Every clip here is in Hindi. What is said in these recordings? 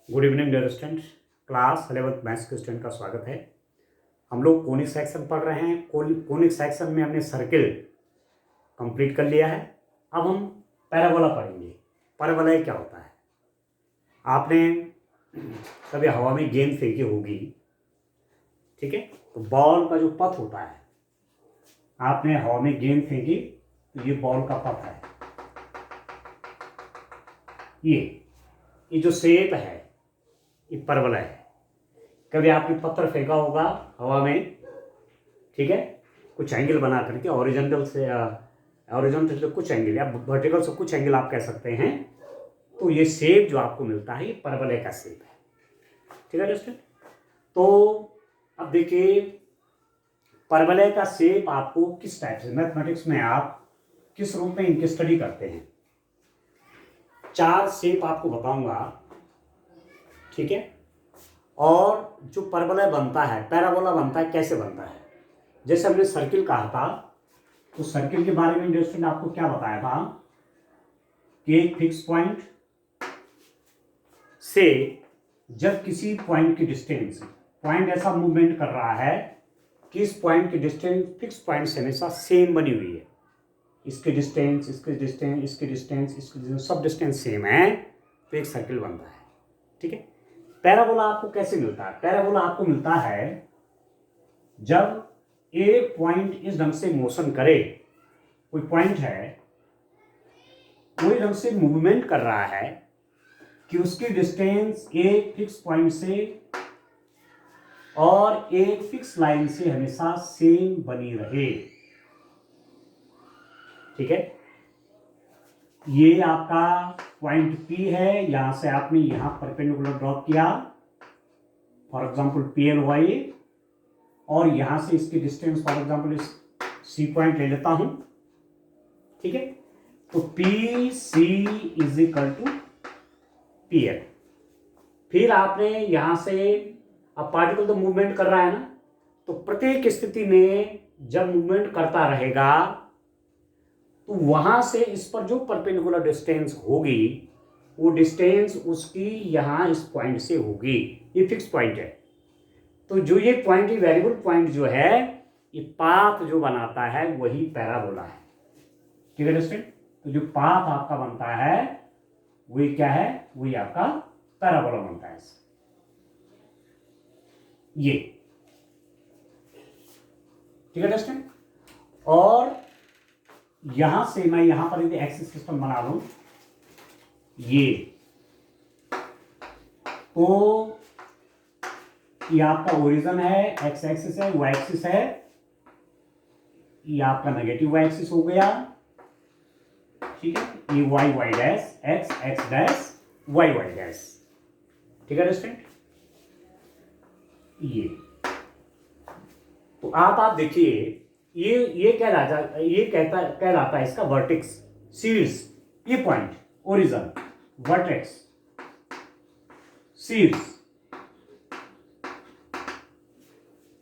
Good evening dear student. Class 11th maths के स्टूडेंट का स्वागत है। हम लोग कोनिक सेक्शन पढ़ रहे हैं। कोनिक सेक्शन में हमने सर्किल कंप्लीट कर लिया है। अब हम पैराबोला पढ़ेंगे। पैराबोला क्या होता है? आपने कभी हवा में गेंद फेंकी होगी, ठीक है? तो बॉल का जो पथ होता है, आपने हवा में गेंद फेंकी तो ये बॉल का पथ है। ये जो शेप है ये परवलय है। कभी आपने पत्थर फेंका होगा हवा में, ठीक है, कुछ एंगल बना करके, हॉरिजॉन्टल से कुछ एंगल या वर्टिकल से कुछ एंगल आप कह सकते हैं। तो ये शेप जो आपको मिलता है ये परवलय का शेप है, ठीक है दोस्तों। तो अब देखिए परवलय का शेप आपको किस टाइप से मैथमेटिक्स में आप किस रूप में इनकी स्टडी करते हैं। 4 शेप आपको बताऊंगा, ठीक है। और जो परवलय बनता है, पैराबोला बनता है, कैसे बनता है? जैसे हमने सर्किल कहा था, तो सर्किल के बारे में स्टूडेंट आपको क्या बताया था कि एक फिक्स पॉइंट से जब किसी पॉइंट की डिस्टेंस, पॉइंट ऐसा मूवमेंट कर रहा है कि इस पॉइंट की डिस्टेंस फिक्स पॉइंट से हमेशा सेम बनी हुई है। इसकी डिस्टेंस, इसकी डिस्टेंस, इसकी डिस्टेंस, इसकी डिस्टेंस, सब डिस्टेंस सेम है, तो एक सर्किल बनता है, ठीक है। पैराबोला आपको कैसे मिलता है? पैराबोला आपको मिलता है जब एक पॉइंट इस ढंग से मोशन करे, कोई पॉइंट है कोई ढंग से मूवमेंट कर रहा है कि उसकी डिस्टेंस एक फिक्स पॉइंट से और एक फिक्स लाइन से हमेशा सेम बनी रहे, ठीक है। ये आपका पॉइंट P है, यहां से आपने यहां परपेंडिकुलर ड्रॉप किया, फॉर एग्जांपल PLY, और यहां से इसकी डिस्टेंस फॉर एग्जांपल इस C पॉइंट ले लेता हूं, ठीक है। तो PC is equal to PL। फिर आपने यहां से, अब पार्टिकल तो मूवमेंट कर रहा है ना, तो प्रत्येक स्थिति में जब मूवमेंट करता रहेगा तो वहां से इस पर जो परपेंडिकुलर डिस्टेंस होगी वो डिस्टेंस उसकी यहां इस पॉइंट से होगी। ये फिक्स पॉइंट है, तो जो ये पॉइंट, ये वेरिएबल पॉइंट जो है, ये पाथ जो बनाता है वही पैराबोला है, ठीक है दोस्तों। तो जो पाथ आपका बनता है वही क्या है? वही आपका पैराबोला बनता है, ये, ठीक है दोस्तों। और यहां से मैं यहां पर यदि एक्सिस सिस्टम बना लूं, ये, तो ये आपका ओरिजिन है, एक्स एक्सिस है, वाई एक्सिस है, ये आपका नेगेटिव वाई एक्सिस हो गया, ठीक है। ये y y dash, x x dash, y y dash, ठीक है दोस्तों। ये तो आप देखिए, ये कहलाता है इसका वर्टेक्स, शीर्ष, ये पॉइंट ओरिजिन, वर्टेक्स, शीर्ष,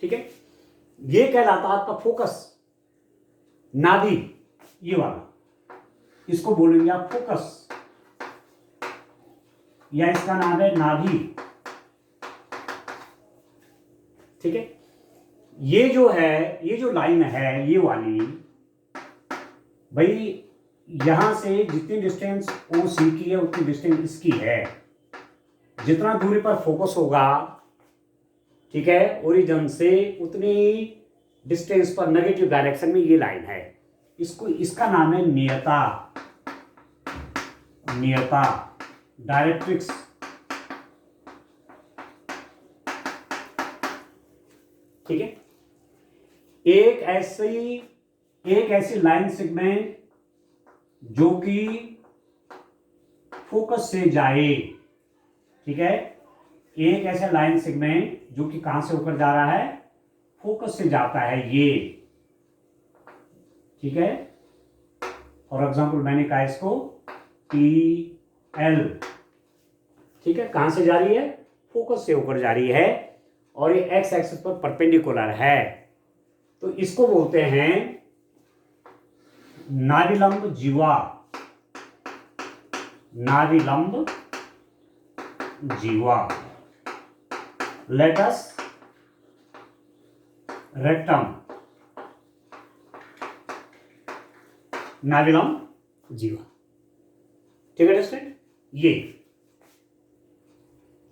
ठीक है। ये कहलाता है आपका फोकस, नाभि, ये वाला, इसको बोलेंगे आप फोकस, या इसका नाम है नाभि, ठीक है। ये जो है, ये जो लाइन है ये वाली, भाई यहां से जितनी डिस्टेंस OC की है उतनी डिस्टेंस इसकी है। जितना दूरी पर फोकस होगा, ठीक है, ओरिजिन से, उतनी डिस्टेंस पर नेगेटिव डायरेक्शन में ये लाइन है। इसका नाम है नियता, नियता, डायरेक्ट्रिक्स, ठीक है। एक ऐसी लाइन सेगमेंट जो कि फोकस से जाए, ठीक है। एक ऐसा लाइन सेगमेंट जो कि कहां से होकर जा रहा है? फोकस से जाता है, ये, ठीक है। फॉर एग्जांपल मैंने कहा इसको PL, ठीक है। कहां से जा रही है? फोकस से होकर जा रही है, और ये एक्स एक्सिस पर परपेंडिकुलर है, तो इसको बोलते हैं नाभिलंब जीवा, नाभिलंब जीवा, लेटस रेक्टम, नाविलम जीवा। ठीक है स्टूडेंट, ये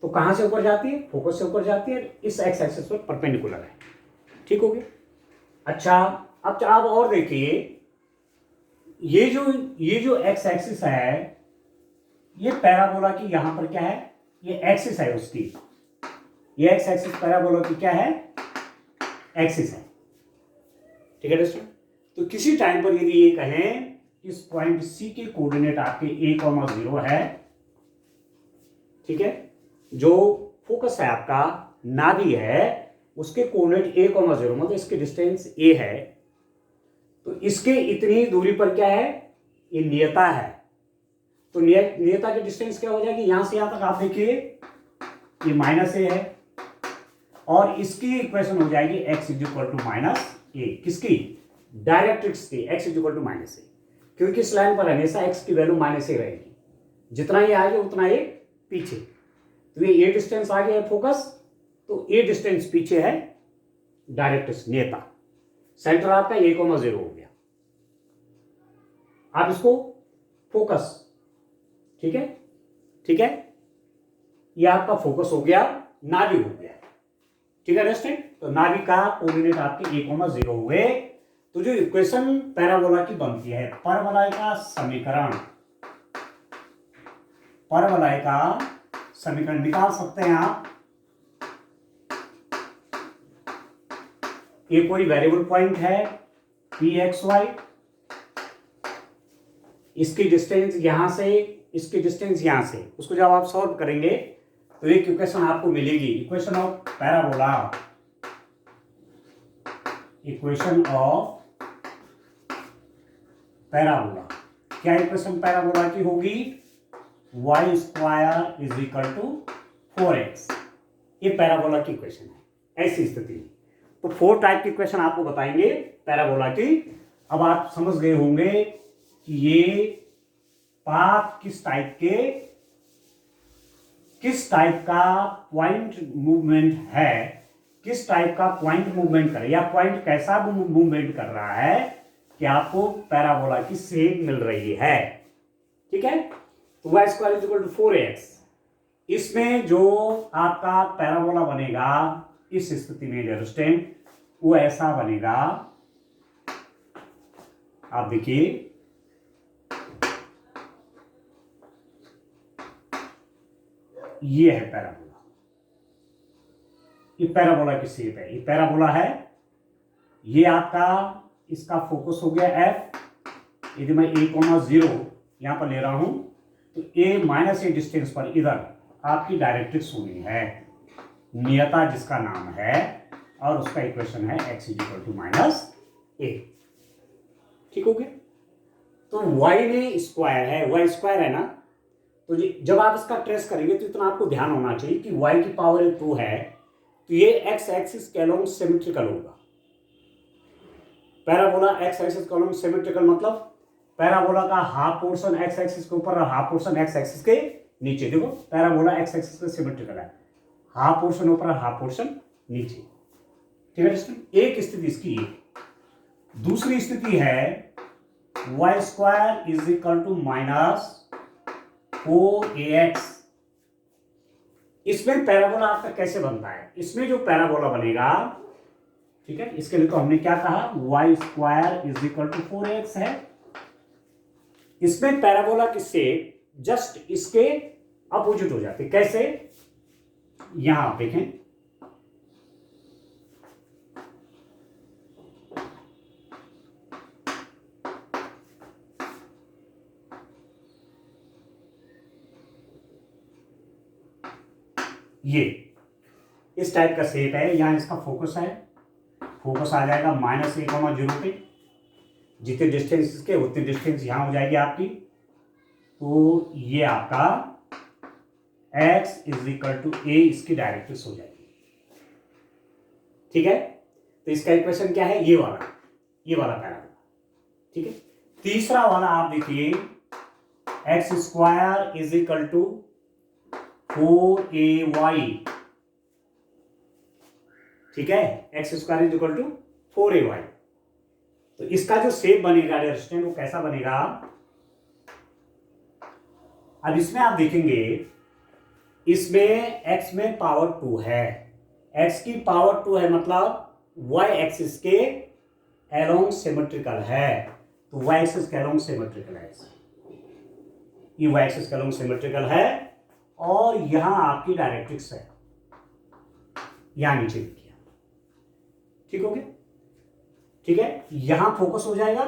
तो कहां से ऊपर जाती है, फोकस से ऊपर जाती है, इस एक्स एक्सिस पर परपेंडिकुलर है। ठीक हो गया। अच्छा, अब आप और देखिए, ये जो एक्स एक्सिस है, ये पैराबोला की यहां पर क्या है, ये एक्सिस है उसकी, ये एक्स एक्सिस पैराबोला की क्या है, एक्सिस है। ठीक है दोस्तों, तो किसी टाइम पर यदि ये कहें इस पॉइंट सी के कोऑर्डिनेट आपके a,0 है, ठीक है, जो फोकस है आपका नाभि है, उसके कोऑर्डिनेट a,0 मतलब इसके डिस्टेंस a है, तो इसके इतनी दूरी पर क्या है, ये नियता है। तो नियता की डिस्टेंस क्या हो जाएगी, यहां से यहां तक आप देखिए ये -a है, और इसकी इक्वेशन हो जाएगी x -a। किसकी, डायरेक्ट्रिक्स की, x -a, क्योंकि इस लाइन पर हमेशा x की वैल्यू -a रहेगी, जितना ये आगे उतना ये पीछे। तो ये a डिस्टेंस आगे है फोकस, तो a डिस्टेंस पीछे है डायरेक्ट्रिक्स नेता। सेंटर आपका a,0 हो गया। आप इसको फोकस, ठीक है, ठीक है, ये आपका फोकस हो गया, नाभि हो गया। ठीक है स्टूडेंट, तो नाभि का कोऑर्डिनेट आपके a,0 हुए। तो जो इक्वेशन पैराबोला की बनती है, परवलय का समीकरण निकाल सकते हैं आप। ये कोई वेरिएबल पॉइंट है pxy, इसकी डिस्टेंस यहां से, इसकी डिस्टेंस यहां से, उसको जब आप सॉल्व करेंगे तो एक इक्वेशन आपको मिलेगी, equation of parabola, equation of parabola. क्या इक्वेशन पैराबोला की होगी, y² = 4x। ये पैराबोला की इक्वेशन है ऐसी स्थिति में। तो 4 टाइप की इक्वेशन आपको बताएंगे पैराबोला की। अब आप समझ गए होंगे कि ये पाथ किस टाइप का पॉइंट मूवमेंट है, किस टाइप का पॉइंट मूवमेंट करे, या पॉइंट कैसा मूवमेंट कर रहा है कि आपको पैराबोला की शेप मिल रही है। ठीक है, तो y² = 4x, इसमें जो आपका पैराबोला बनेगा इस स्थिति में डियर वो ऐसा बनेगा, आप देखिए, ये है पैराबोला, ये पैराबोला की शेप है, ये पैराबोला है, ये आपका इसका फोकस हो गया f। यदि मैं a,0 यहां पर ले रहा हूं तो a डिस्टेंस पर इधर आपकी डायरेक्ट्रिक्स होनी है, नियता जिसका नाम है, और उसका इक्वेशन है x -a। ठीक हो गया। तो y में स्क्वायर है, y² है ना, तो जब आप इसका ट्रेस करेंगे तो इतना आपको ध्यान होना चाहिए कि y की पावर 2 है, तो ये x एक्सिस के अलोंग सिमेट्रिकल होगा। पैराबोला x एक्सिस के अलोंग सिमेट्रिकल मतलब पैराबोला का हाफ पोर्शन x एक्सिस के ऊपर, हाफ पोर्शन x एक्सिस के नीचे। देखो पैराबोला x एक्सिस के सिमेट्रिकल है, हाफ पोर्शन ऊपर, हाफ पोर्शन नीचे। ठीक है, एक स्थिति इसकी ये। दूसरी स्थिति है y² = -4ax। इसमें पैराबोला आपका कैसे बनता है, इसमें जो पैराबोला बनेगा, ठीक है, इसके लिए तो हमने क्या कहा, y² = 4ax है। इसमें पैराबोला की शेप जस्ट इसके अपोजिट हो जाती है। कैसे, यहां आप देखें, ये इस टाइप का शेप है, यहां इसका फोकस है, फोकस आ जाएगा -a,0 पे, जितने डिस्टेंस इसके उतनी डिस्टेंस यहां हो जाएगी आपकी। तो ये आपका x = a इसकी डायरेक्ट्रिक्स हो जाएगी। ठीक है, तो इसका इक्वेशन क्या है, ये वाला पैराबोला। ठीक है, तीसरा वाला आप देखिए, x² = 4ay, ठीक है, x square is equal to 4ay। तो इसका जो शेप बनेगा डियर स्टूडेंट वो कैसा बनेगा? अब इसमें आप देखेंगे, इसमें x में पावर 2 है, x की पावर 2 है मतलब y एक्सिस के एलोंग सिमेट्रिकल है, तो y एक्सिस के एलोंग सिमेट्रिकल है, ये y एक्सिस के एलोंग सिमेट्रिकल है, और यहां आपकी डायरेक्ट्रिक्स है, यहां नीचे लिखिए, ठीक हो गया? ठीक है, यहां फोकस हो जाएगा,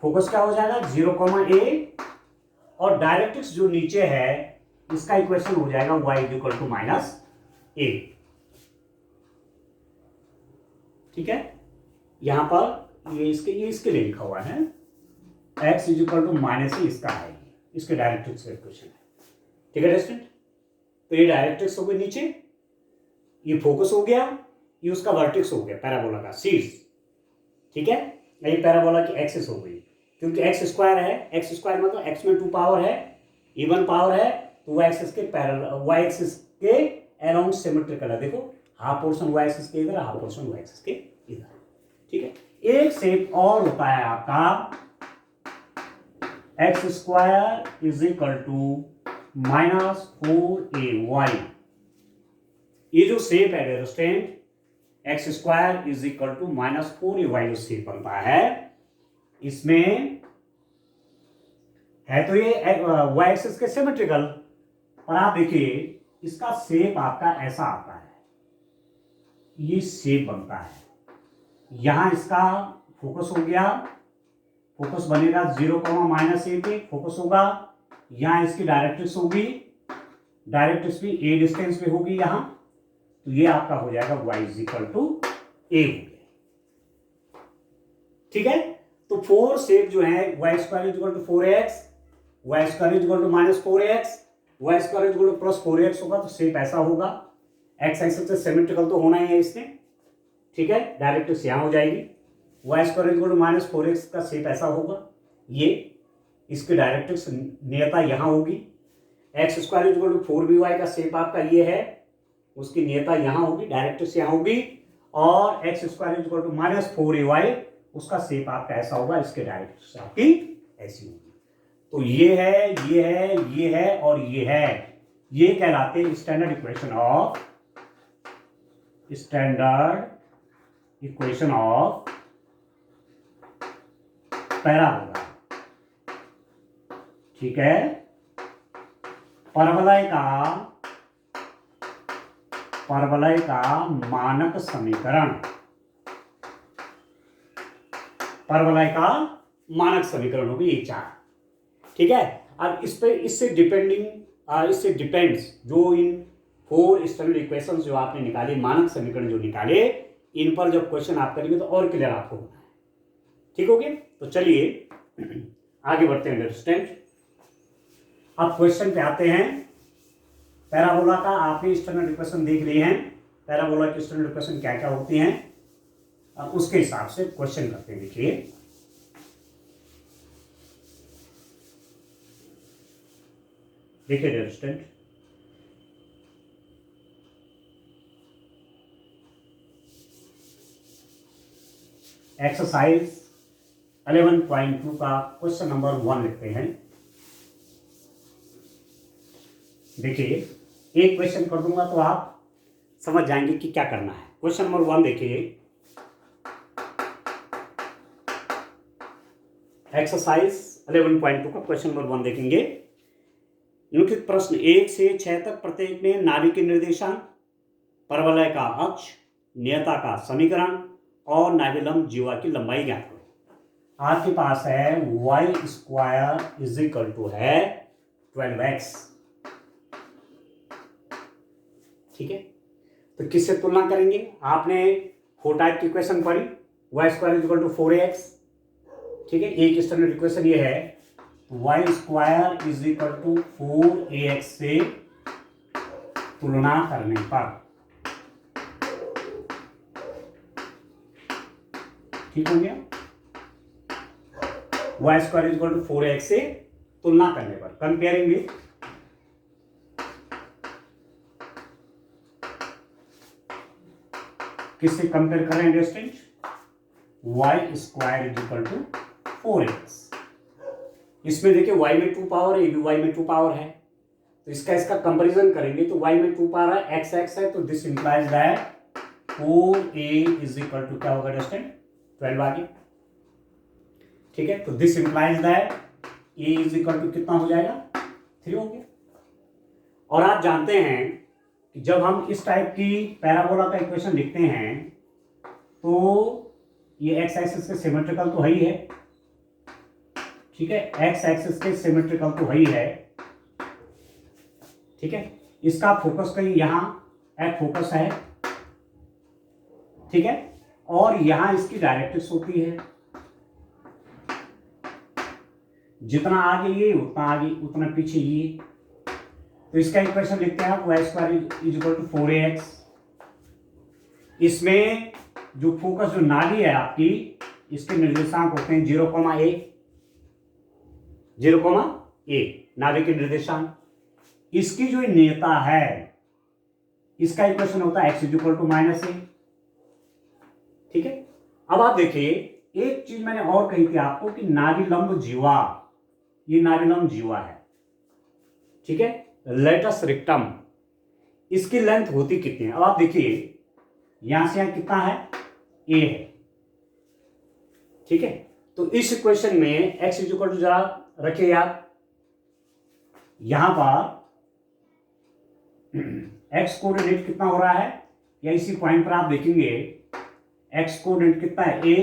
फोकस क्या हो जाएगा 0, a, और डायरेक्ट्रिक्स जो नीचे है इसका इक्वेशन हो जाएगा y is equal to -a, ठीक है? यहां पर ये इसके लिए लिखा हुआ है, x is equal to -a, इसका है, इसके डायरेक्ट्रिक्स का इक्वेशन है, ठीक है स्टूडेंट? तो ये डायरेक्ट्रिक्स हो गई नीचे, ये फोकस हो गया, ये उसका वर्टेक्स हो गया पैराबोला का शीर्ष, ठीक है? ये पैराबोला की एक्सिस हो गई, क्योंकि एक्स स्क्वायर है, एक्स स्क्वायर मतलब एक्स में 2 पावर है, इवन पावर है, तो वाई एक्सिस के पैरेलल, वाई एक्सिस के अलोंग सिमेट्रिकल है। देखो हाफ पोर्शन वाई एक्सिस के इधर, हाफ पोर्शन वाई एक्सिस के इधर, ठीक है? एक शेप और होता है आपका x square is equal to -4ay। ये जो शेप है dear student, x square is equal to -4ay जो शेप बनता है, इसमें है तो ये वाई एक्सिस के सिमेट्रिकल, पर आप देखिए इसका शेप आपका ऐसा आता है, ये शेप बनता है, यहां इसका फोकस हो गया, फोकस बनेगा 0, a पे फोकस होगा, यहां इसकी डायरेक्ट्रिक्स होगी, डायरेक्ट्रिक्स भी a डिस्टेंस पे होगी यहां, तो ये आपका हो जाएगा y is equal to a हो गया, ठीक है? तो 4 शेप जो है y square is equal to 4x, y square is equal to -4x, y square is equal to +4x होगा, तो शेप ऐसा होगा, x एक्सिस से सिमेट्रिकल तो होना ही है इसमें, ठीक है? डायरेक्ट्रिक्स यहां हो जाएगी, y square is equal to -4x का शेप ऐसा होगा, ये इसकी डायरेक्ट्रिक्स नियता यहां होगी, x square is equal to 4by का शेप आपका ये है, उसकी नियता यहां होगी, डायरेक्ट्रिक्स यहां होगी, और x square is equal to -4ay उसका शेप आपका ऐसा होगा, इसके डायरेक्ट्रिक्स आपकी ऐसी होगी। तो ये है, ये है, ये है और ये है, ये कहलाते हैं स्टैंडर्ड इक्वेशन ऑफ पैराबोला, ठीक है? परवलय का मानक समीकरण, परवलय का मानक समीकरण होगी ये 4, ठीक है? अब इस पे इससे डिपेंड्स जो इन 4 स्टैंडर्ड इक्वेशंस जो आपने निकाले, मानक समीकरण जो निकाले, इन पर जब क्वेश्चन आप करेंगे तो और क्लियर आपको होना है, ठीक हो गया? तो चलिए आगे बढ़ते हैं स्टूडेंट, अब क्वेश्चन पे आते हैं। पैराबोला का आपने स्टैंडर्ड इक्वेशन देख लिए हैं, पैराबोला की स्टैंडर्ड इक्वेशन क्या क्या होती हैं, अब उसके हिसाब से क्वेश्चन करते हैं। देखिए डियर स्टूडेंट, एक्सरसाइज 11.2 का क्वेश्चन नंबर 1 लिखते हैं। देखिए एक क्वेश्चन कर दूंगा तो आप समझ जाएंगे कि क्या करना है। क्वेश्चन नंबर 1 देखिए, एक्सरसाइज 11.2 का क्वेश्चन नंबर 1 देखेंगे। निम्नलिखित प्रश्न 1 से 6 तक प्रत्येक में नाभिक के निर्देशांक, परवलय का अक्ष, नियता का समीकरण और नाभिलंब जीवा की लंबाई ज्ञात करो। आपके पास है y square is equal to है 12x, ठीक है? तो किससे तुलना करेंगे? आपने 4 टाइप की इक्वेशन पढ़ी, y square is equal to 4x, ठीक है? एक स्टैंडर्ड इक्वेशन ये है, y square is equal to 4ax से तुलना करने पर, ठीक हो गया? Y square is equal to 4ax से तुलना करने पर, कंपेयरिंग विथ किससे कंपेयर कर रहे हैं distance? Y square is equal to 4x। इसमें देखिए y में 2 पावर है, ये भी y में 2 पावर है, तो इसका कंपैरिजन करेंगे तो y में 2 पावर है, x है, तो this implies that 4a is equal to क्या होगा डिस्टेंस? 12 आ गया। ठीक है, तो this implies that a is equal to कितना हो जाएगा? 3 हो गया। और आप जानते हैं कि जब हम इस टाइप की पैराबोला का इक्वेशन लिखते हैं तो ये x एक्सिस के सिमेट्रिकल तो है ही है, ठीक है, x एक्सिस के सिमेट्रिकल तो है ही है, ठीक है, इसका फोकस कहीं यहां F फोकस है, ठीक है, और यहां इसकी डायरेक्ट्रिक्स होती है, जितना आगे ये उतना आगे उतना पीछे ये, तो इसका इक्वेशन लिखते हैं आप y square is equal to 4ax। इसमें जो फोकस जो नाली है आपकी, इसके निर्देशांक होते हैं 0,a, 0,a नाभि के निर्देशांक। इसकी जो नियता है इसका इक्वेशन होता है x is equal to -a। ठीक है, अब आप देखिए एक चीज मैंने और कही थी आपको कि नाभिलंब जीवा, ये नाभिलंब जीवा है, ठीक है, लेटस रिक्टम, इसकी लेंथ होती कितनी है? अब आप देखिए यहां से यहां कितना है? a है, ठीक है, तो इस इक्वेशन में x इज इक्वल टू जरा रखिए यार, यहां पर x कोऑर्डिनेट कितना हो रहा है, या इसी पॉइंट पर आप देखेंगे x कोऑर्डिनेट कितना है? a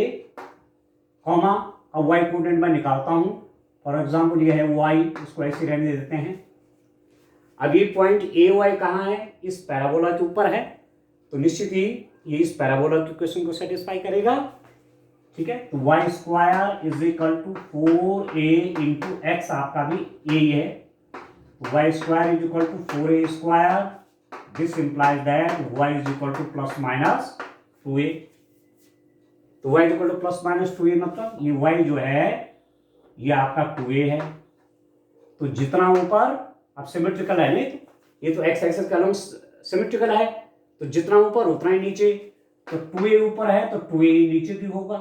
कॉमा, अब y कोऑर्डिनेट मैं निकालता हूं, फॉर एग्जांपल ये है y, इसको ऐसे रहने दे देते हैं। अब ये पॉइंट ए वाई कहाँ है? इस पैराबोला के ऊपर है, तो निश्चित ही ये इस पैराबोला के क्वेश्चन को सेटिस्फाई करेगा, ठीक है, तो y square is equal to 4a into x, आपका भी a ही है, y square is equal to 4a square, this implies that y is equal to plus minus 2a, तो y is equal to plus minus 2a मतलब ये y जो है ये आपका 2a है, तो जितना ऊपर, अब सिमेट्रिकल है नहीं, ये तो x एक्सिस का लंब सिमेट्रिकल है, तो जितना ऊपर उतना ही नीचे, तो 2a ऊपर है तो 2a ही नीचे भी होगा,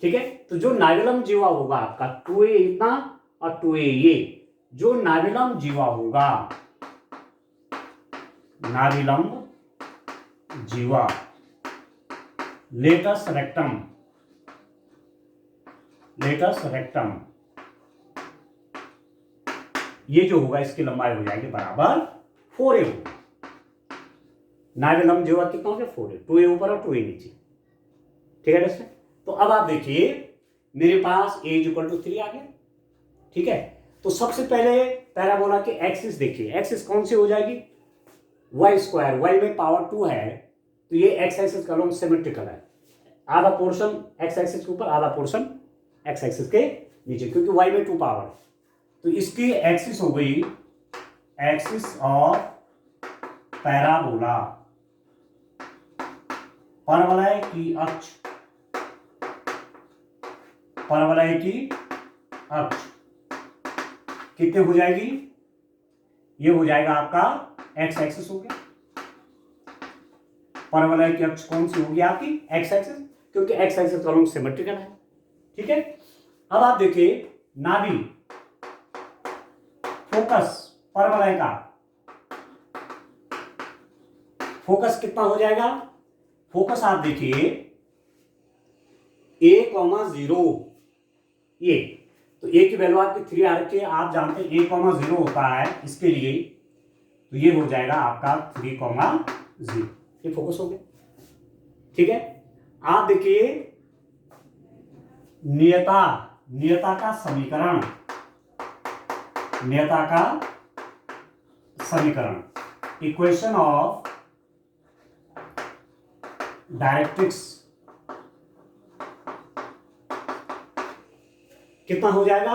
ठीक है, तो जो नाभिलंब जीवा होगा आपका 2a इतना और 2a ये, जो नाभिलंब जीवा होगा, नाभिलंब जीवा लेटस रेक्टम, लेटस रेक्टम, ये जो होगा इसकी लंबाई हो जाएगी बराबर 4a होगा। नाभिलंब जीवा कितना हो गया? 4a, 2a ऊपर और 2a नीचे, ठीक है दोस्तों। तो अब आप देखिए मेरे पास a इज इक्वल टू 3 आ गया, ठीक है, तो सबसे पहले पैराबोला के एक्सिस देखिए, एक्सिस कौन सी हो जाएगी? y स्क्वायर, y में पावर 2 है, तो ये x एक्सिस का लंब सिमेट्रिकल है, आधा पोर्शन x एक्सिस के ऊपर, आधा पोर्शन x एक्सिस के नीचे, क्योंकि y में 2 पावर है, तो इसकी एक्सिस हो गई एक्सिस ऑफ पैराबोला, परवलय की अक्ष, परवलय की अक्ष कितने हो जाएगी? ये हो जाएगा आपका एक्स एक्सिस हो गया, परवलय की अक्ष कौन सी होगी आपकी? एक्स एक्सिस, क्योंकि एक्स एक्सिस का लंब सिमेट्रिकल है, ठीक है। अब आप देखिए नाभि फोकस, परवलय का फोकस कितना हो जाएगा? फोकस आप देखिए a,0, ये तो a की वैल्यू आपकी 3 आ रखी है, आप जानते हैं a,0 होता है, इसके लिए तो ये हो जाएगा आपका 3,0, ये फोकस हो गया, ठीक है। आप देखिए नियता, नियता का समीकरण, नियता का समीकरण, इक्वेशन ऑफ डायरेक्ट्रिक्स कितना हो जाएगा?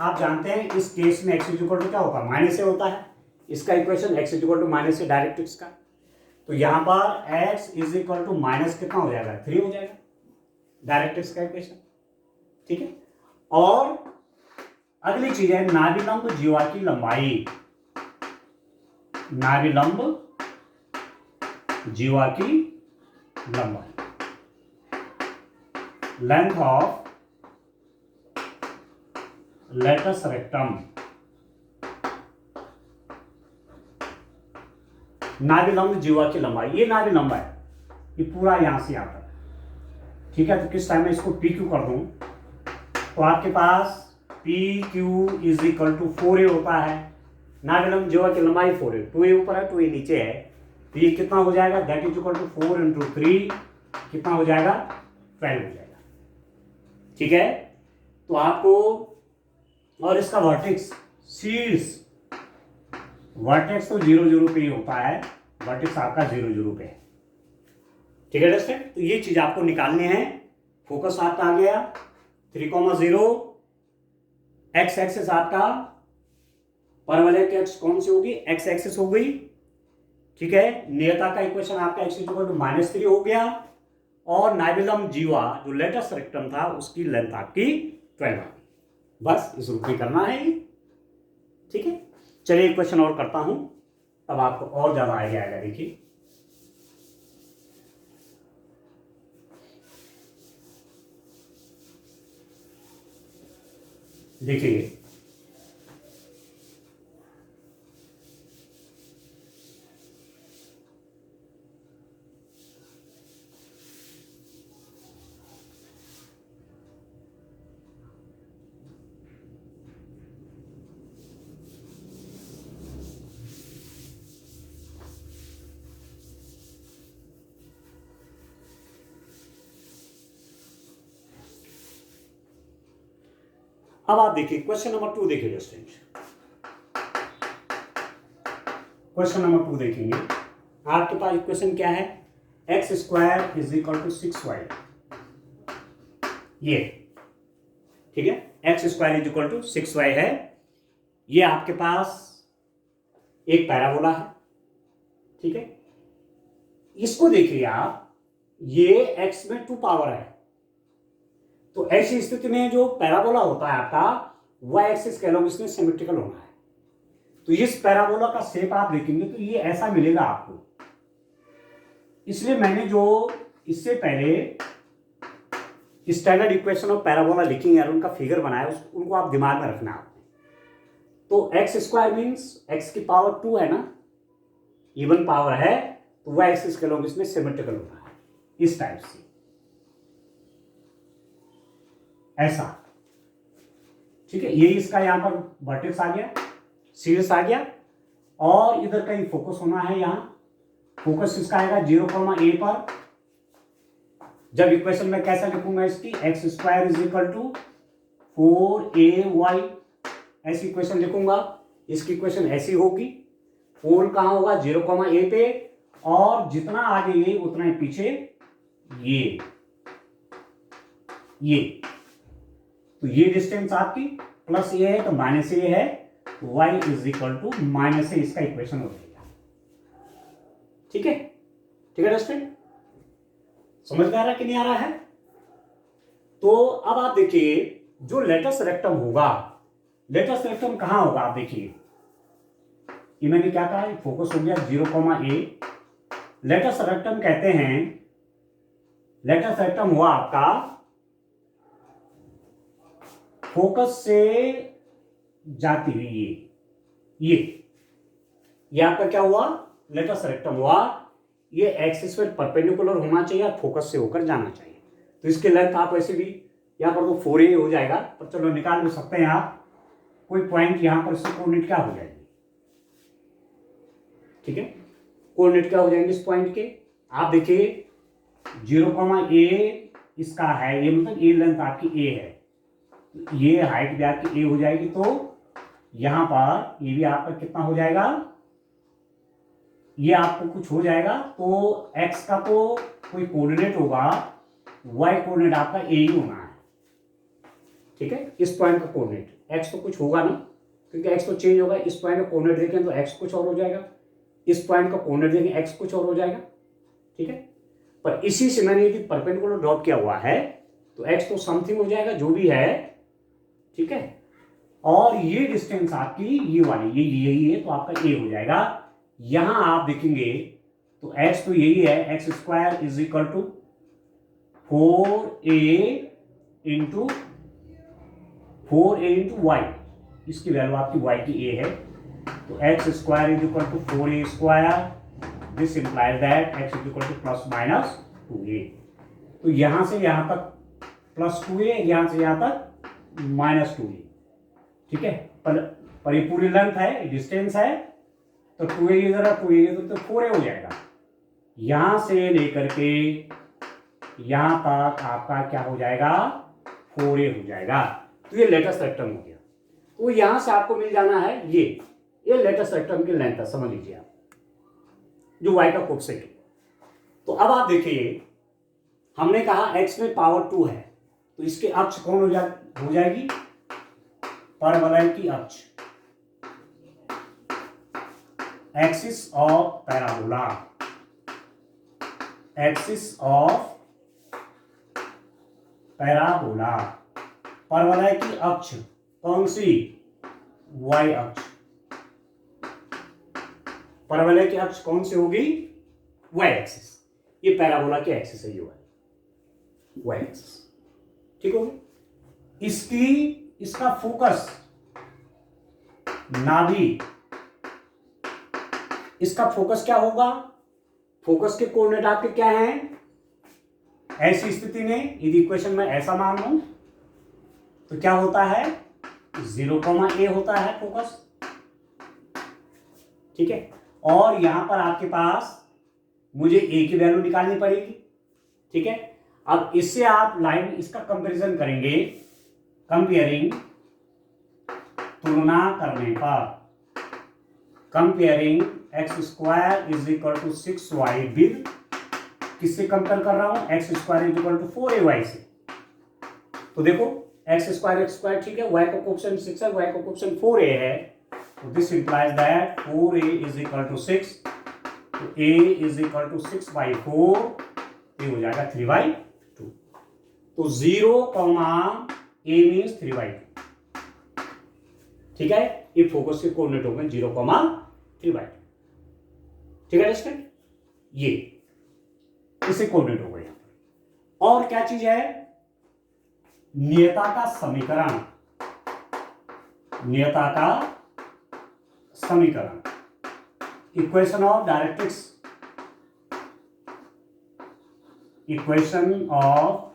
आप जानते हैं इस केस में x इज इक्वल टू क्या होता है? माइनस से होता है, इसका equation x is equal to minus से डायरेक्ट्रिक्स का, तो यहां पर x is equal to minus कितना हो जाएगा? 3 हो जाएगा डायरेक्ट्रिक्स का इक्वेशन, ठीक है। और अगली चीज है नाभिलंब जीवा की लंबाई, नाभिलंब जीवा की लंबाई, लेंथ ऑफ लेटस रेक्टम, नाभिलंब जीवा की लंबाई, ये नाभिलंब है, ये पूरा यहां से आता है, ठीक है। तो किस टाइम में इसको पी क्यू कर दूं, तो आपके पास P Q is equal to 4a होता है, नाभिलंब जीवा की लंबाई 4a, 2a ऊपर है 2a नीचे है, तो ये कितना हो जाएगा, that is equal to 4 into 3 कितना हो जाएगा, 12 हो जाएगा, ठीक है। तो आपको, और इसका वर्टेक्स शीर्ष, वर्टेक्स तो 0 0 पे ही होता है, वर्टेक्स आपका 0 0 पे है, ठीक है दोस्तों। तो ये चीज आपको निकालनी है। फोकस आपका आ गया 3,0, एक्स एक्सिस आपका परवलयिक एक्स कौन सी होगी, एक्स एक्सिस हो गई, ठीक है। नियता का इक्वेशन आपका एक्स इक्वल टू -3 हो गया, और नाभिलंब जीवा जो लेटस रेक्टम था उसकी लेंथ आपकी 12 आ गई। बस इस रूप में करना है, ठीक है। चलिए एक क्वेश्चन और करता हूं, तब आपको और ज्यादा आइडिया आएगा। देखिए देखिए अब आप देखिए क्वेश्चन नंबर 2 देखिए स्टूडेंट, क्वेश्चन नंबर 2 देखेंगे। आपके पास इक्वेशन क्या है, x square is equal to 6y, ये ठीक है, x square is equal to 6y है। ये आपके पास एक पैराबोला है, ठीक है। इसको देखिए आप, ये x में 2 पावर है, तो ऐसी स्थिति में जो पैराबोला होता है आपका, वह एक्सिस कह लो इसमें सिमेट्रिकल होना है। तो इस पैराबोला का शेप आप देखेंगे तो ये ऐसा मिलेगा आपको, इसलिए मैंने जो इससे पहले स्टैंडर्ड इक्वेशन ऑफ पैराबोला लिखी है और उनका फिगर बनाया, उनको आप दिमाग में रखना आपने। तो एक्स स्क्वायर मीन्स एक्स की पावर 2 है ना, इवन पावर है, तो वह एक्सिस कह लो इसमें सिमेट्रिकल होता है इस टाइप से, ऐसा, ठीक है। ये इसका यहां पर वर्टेक्स आ गया, शीर्ष आ गया, और इधर कहीं फोकस होना है, यहां फोकस इसका आएगा 0,a पर। जब इक्वेशन में कैसा लिखूंगा इसकी, x square is equal to 4ay, ऐसी इक्वेशन लिखूंगा। इसकी इक्वेशन ऐसी होगी, पोल कहां होगा, 0,a पे, और जितना आगे ये उतना ही पीछे ये तो ये डिस्टेंस आपकी प्लस ए है तो माइनस ए है, y is equal to minus a, इसका इक्वेशन हो जाएगा, ठीक है। ठीक है दोस्तों, समझ में आ रहा है कि नहीं आ रहा है। तो अब आप देखिए जो लेटस रेक्टम होगा, लेटस रेक्टम कहां होगा, आप देखिए ये मैंने क्या कहा, फोकस हो गया 0,a। लेटस रेक्टम कहते हैं, लेटस रेक्टम हुआ आपका फोकस से जाती हुई ये आपका क्या हुआ, लेटस रेक्टम हुआ। ये एक्सिस पर परपेंडिकुलर होना चाहिए, फोकस से होकर जाना चाहिए। तो इसकी लेंथ आप वैसे भी यहां पर तो 4a हो जाएगा, पर चलो निकाल भी सकते हैं आप, कोई पॉइंट यहां पर इससे कोऑर्डिनेट क्या हो जाएगी, ठीक है। कोऑर्डिनेट क्या हो जाएंगे इस पॉइंट के, आप देखिए 0,a इसका है, ये मतलब ये लेंथ आपकी a है, ये हाइट भी आपकी a हो जाएगी। तो यहां पर ये भी आपका कितना हो जाएगा, ये आपको कुछ हो जाएगा। तो x का तो कोई कोऑर्डिनेट होगा, y कोऑर्डिनेट आपका a ही होना है, ठीक है। इस पॉइंट का कोऑर्डिनेट x तो कुछ होगा ना, क्योंकि x तो चेंज होगा। इस पॉइंट का कोऑर्डिनेट देखें तो x कुछ और हो जाएगा, इस पॉइंट का कोऑर्डिनेट देखें x कुछ और हो जाएगा, ठीक है। पर इसी से मैंने यदि परपेंडिकुलर ड्रॉप किया हुआ है तो x तो समथिंग हो जाएगा जो भी है, ठीक है। और ये डिस्टेंस आपकी ये वाली यही है, तो आपका a हो जाएगा। यहां आप देखेंगे तो x तो यही है, x square is equal to 4a into 4a/y, इसकी वैल्यू आपकी y की a है, तो x square is equal to 4a square, this implies that x is equal to plus minus 2a। तो यहां से यहां तक प्लस 2a, यहां से यहां तक माइनस 2a, ठीक है। पर ये पूरी लेंथ है, डिस्टेंस है, तो 2a इधर है, 2a इधर, तो 4a हो जाएगा। यहां से लेकर के यहां तक आपका क्या हो जाएगा, 4a हो जाएगा। तो ये लेटेस्ट रेक्टम हो गया। तो यहां से आपको मिल जाना है ये लेटेस्ट रेक्टम की लेंथ है, समझ लीजिए आप, जो y का कोफिशिएंट है। तो अब आप देखिए, हमने कहा x में पावर 2 है, तो इसके अक्ष कौन हो जाएगी, परवलय की अक्ष, axis of parabola, axis of parabola, परवलय की अक्ष कौन सी, y अक्ष, परवलय की अक्ष कौन सी होगी, y एक्सिस। ये पैराबोला की एक्सिस है, ये y एक्सिस, ठीक हो गया। इसका फोकस नाभि, इसका फोकस क्या होगा, फोकस के कोऑर्डिनेट आपके क्या हैं, ऐसी स्थिति में यदि इक्वेशन में ऐसा मान लूं तो क्या होता है, 0,a होता है फोकस, ठीक है। और यहां पर आपके पास मुझे a की वैल्यू निकालनी पड़ेगी, ठीक है। अब इससे आप लाइन इसका कंपैरिजन करेंगे, कंपेयरिंग, तुलना करने पर, comparing x square is equal to 6y with, किससे कंपेयर कर रहा हूं, x square is equal to 4ay से। तो देखो एक्स स्क्वायर ठीक है, y का कोएफिशिएंट 6 है, y का कोएफिशिएंट 4a है, तो this implies that 4a is equal to 6, तो a इज इक्वल टू 6/4, ये हो जाएगा 3/2। तो 0,a मीन्स 3/2, ठीक है। ये फोकस के कोऑर्डिनेट हो गए 0,3/2, ठीक है स्टूडेंट, ये इसे कोऑर्डिनेट हो गए। और क्या चीज है, नियता का समीकरण, नियता का समीकरण, equation of directrix, equation of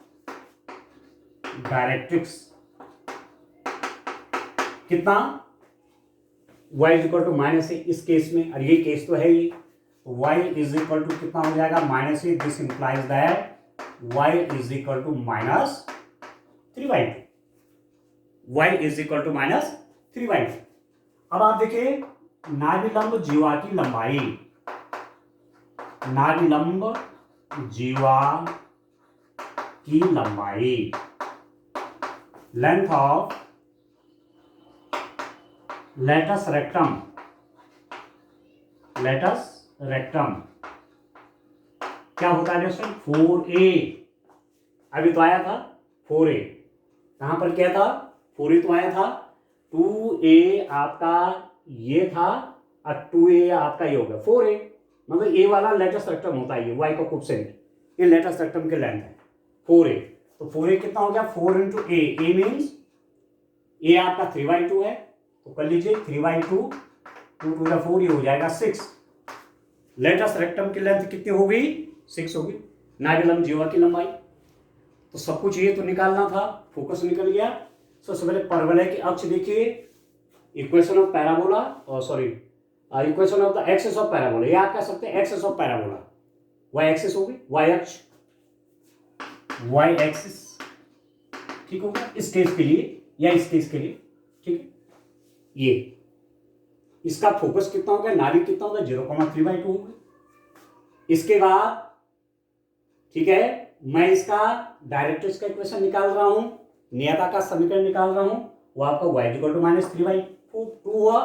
directrix कितना, y is equal to minus a, इस केस में, और ये केस तो है ही, y इज इक्वल टू कितना हो जाएगा, minus a, this implies that y is equal to minus 3/2, y is equal to minus 3/2। अब आप देखिए, नाभिलंब जीवा की लंबाई, नाभिलंब जीवा की लंबाई, length of latus rectum, latus rectum क्या होता है दोस्तों, 4a, अभी तो आया था 4a, कहां पर क्या था, 4a तो आया था, 2a आपका ये था, और 2a आपका ये हो गया 4a, मतलब a वाला लेटेस्ट रेक्टम होता है, ये y का कोएफिशिएंट, ये लेटेस्ट रेक्टम की लेंथ है 4a। तो 4a कितना हो गया, 4 इंटू a मीन्स a आपका 3/2 है, तो कर लीजिए 3/2, 2 टू द 4, ये हो जाएगा 6। लेटेस्ट रेक्टम की लेंथ कितनी होगी, 6 होगी। नाभिलंब जीवा की लंबाई, तो सब कुछ ये तो निकालना था, फोकस निकल गया। सबसे पहले परवलय की अक्ष देखिए, इक्वेशन ऑफ पैराबोला, और sorry equation of the axis of parabola, ये आप कह सकते हैं axis of parabola, y axis होगी, वाई अक्ष, वाई एक्सिस, ठीक होगा इस केस के लिए या इस केस के लिए, ठीक है। ये इसका फोकस कितना हो गया, नाभि कितना होगा, 0,3/2 होगा। इसके बाद ठीक है, मैं इसका डायरेक्ट्रिक्स का इक्वेशन निकाल रहा हूं, नियता का समीकरण निकाल रहा हूं, वो आपका y इक्वल टू माइनस 3/2 हुआ,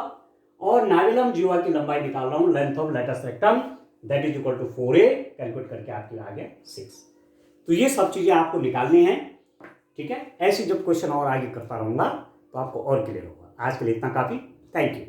और नाभिलंब जीवा की लंबाई निकाल रहा हूं, length of latus rectum, that is equal to 4a, calculate करके आपके आ गया 6। तो ये सब चीजें आपको निकालनी है, ठीक है। ऐसी जब क्वेश्चन और आगे करता रहूंगा तो आपको और क्लियर होगा। आज के लिए इतना काफी, थैंक यू।